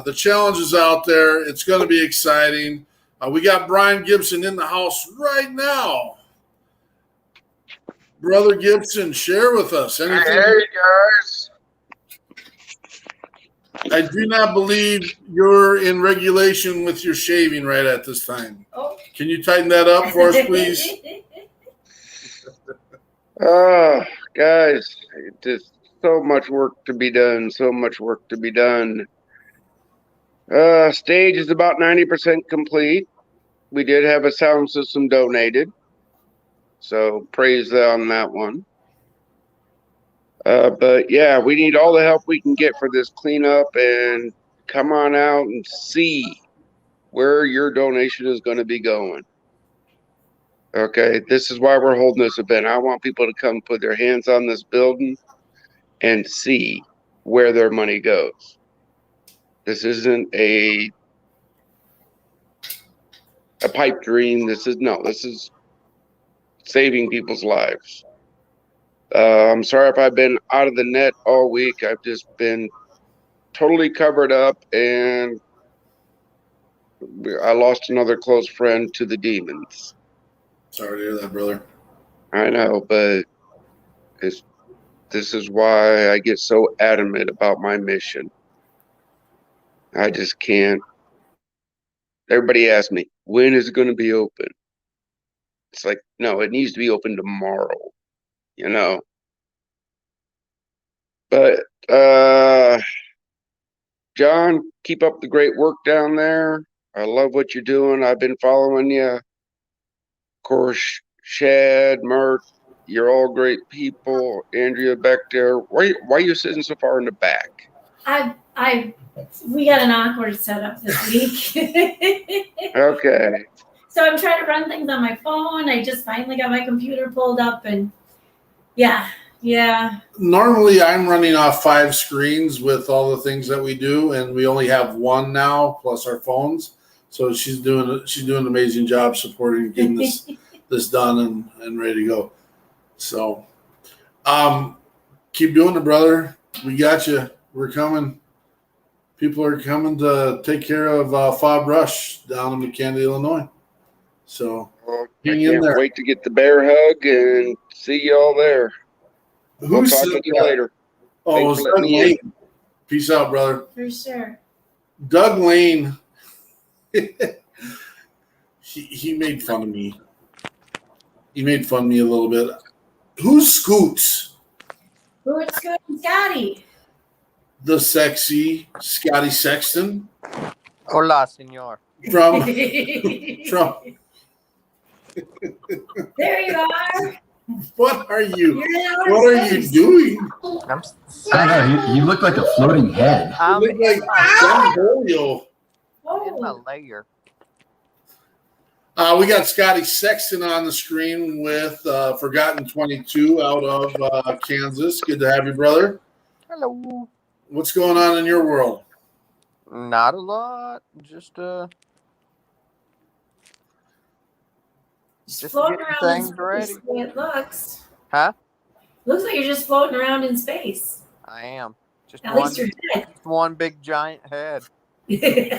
The challenge is out there. It's going to be exciting. We got Brian Gibson in the house right now. Brother Gibson, share with us anything. Hey, guys. I do not believe you're in regulation with your shaving right at this time. Oh. Can you tighten that up for us, please? Guys, just so much work to be done. So much work to be done. Stage is about 90% complete. We did have a sound system donated, so praise on that one. But yeah, we need all the help we can get for this cleanup, and come on out and see where your donation is going to be going. Okay, this is why we're holding this event. I want people to come put their hands on this building and see where their money goes. This isn't a pipe dream. This is saving people's lives. I'm sorry if I've been out of the net all week. I've just been totally covered up, and I lost another close friend to the demons. Sorry to hear that, brother. I know, but this is why I get so adamant about my mission. I just can't. Everybody asks me, when is it going to be open? It's like, no, it needs to be open tomorrow. You know, but John, keep up the great work down there. I love what you're doing. I've been following you. Of course, Shad, Mert, you're all great people. Andrea back there. Why are you sitting so far in the back? We got an awkward setup this week. Okay. So I'm trying to run things on my phone. I just finally got my computer pulled up, and yeah. Normally, I'm running off 5 screens with all the things that we do, and we only have one now plus our phones. So she's doing an amazing job supporting getting this done and ready to go. So, keep doing it, brother. We got you. We're coming. People are coming to take care of Fob Rush down in McCandy, Illinois. So, hang in there. Wait to get the bear hug and see y'all there. We'll talk to you later. Oh, it's Doug Lane. Peace out, brother. For sure. Doug Lane, he made fun of me. He made fun of me a little bit. Who's Scoots? Who's Scoot and Scotty? The sexy Scotty Sexton. Hola, señor. From There you are. What are you doing? I don't know. He looked like a floating head. I'm You look like Don Julio. in my layer. We got Scotty Sexton on the screen with Forgotten 22 out of Kansas. Good to have you, brother. Hello. What's going on in your world? Not a lot. Just Floating getting around in things space, ready. the way it looks. Huh? Looks like you're just floating around in space. I am. Just At least you're dead. one big giant head.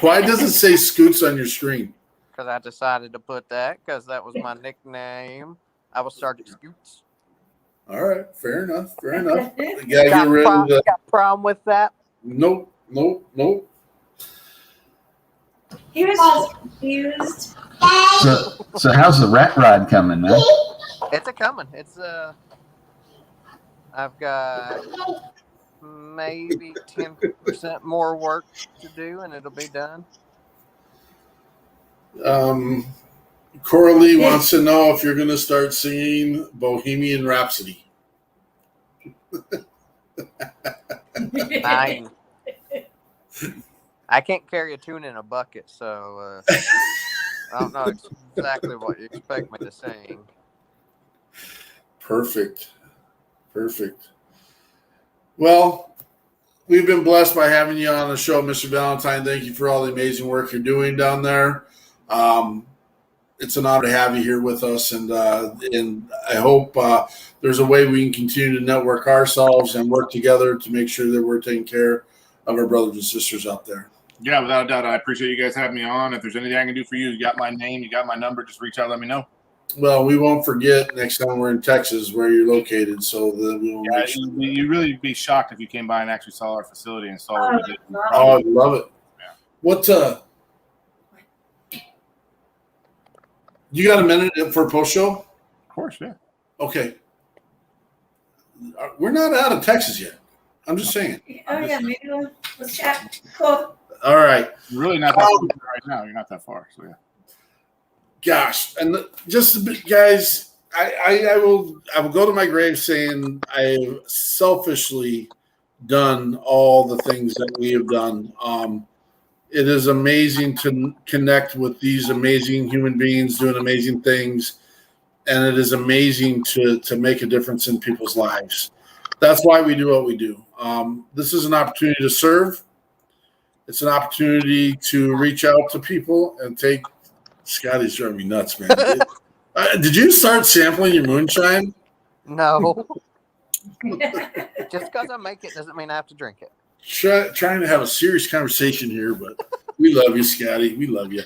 Why does it say Scoots on your screen? Because I decided to put that because that was my nickname. I was Sergeant Scoots. All right, fair enough. Fair enough. You gotta get rid of the. Got a problem with that? Nope. He was just confused. So how's the rat ride coming, man? It's a coming. It's I've got maybe 10% more work to do, and it'll be done. Coralie wants to know if you're going to start singing Bohemian Rhapsody. 9. I can't carry a tune in a bucket, so I don't know exactly what you expect me to sing. Perfect. Well, we've been blessed by having you on the show, Mr. Valentine. Thank you for all the amazing work you're doing down there. It's an honor to have you here with us, and I hope there's a way we can continue to network ourselves and work together to make sure that we're taking care of our brothers and sisters out there. Yeah, without a doubt. I appreciate you guys having me on. If there's anything I can do for you, you got my name, you got my number. Just reach out, let me know. Well, we won't forget next time we're in Texas where you're located, so that we will make sure. You'd really be shocked if you came by and actually saw our facility and saw what we did. Oh, I love it. Yeah. What? You got a minute for a post show? Of course, yeah. Okay. We're not out of Texas yet. I'm just saying. Oh, yeah, maybe let's chat. Cool. All right. You're really not that far right now. You're not that far, so yeah. Gosh, and just a bit, guys, I will go to my grave saying I've selfishly done all the things that we have done. It is amazing to connect with these amazing human beings doing amazing things, and it is amazing to make a difference in people's lives. That's why we do what we do. This is an opportunity to serve. It's an opportunity to reach out to people and take. Scotty's driving me nuts, man. Did you start sampling your moonshine? No. Just because I make it doesn't mean I have to drink it. Trying to have a serious conversation here, but we love you, Scotty. We love you.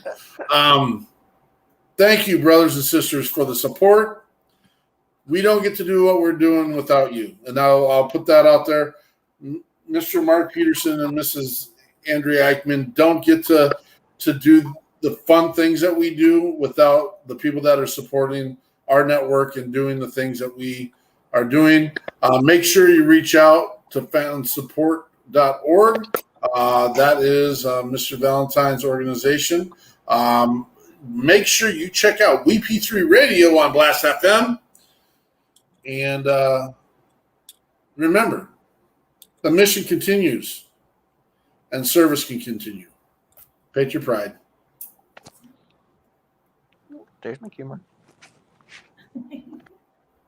Thank you, brothers and sisters, for the support. We don't get to do what we're doing without you. And I'll put that out there. Mr. Mark Peterson and Mrs. Andrea Eichmann don't get to do the fun things that we do without the people that are supporting our network and doing the things that we are doing. Make sure you reach out to fansupport.org. That is Mr. Valentine's organization. Make sure you check out WP3 Radio on Blast FM. And remember, the mission continues and service can continue. Patriot Pride. There's my humor.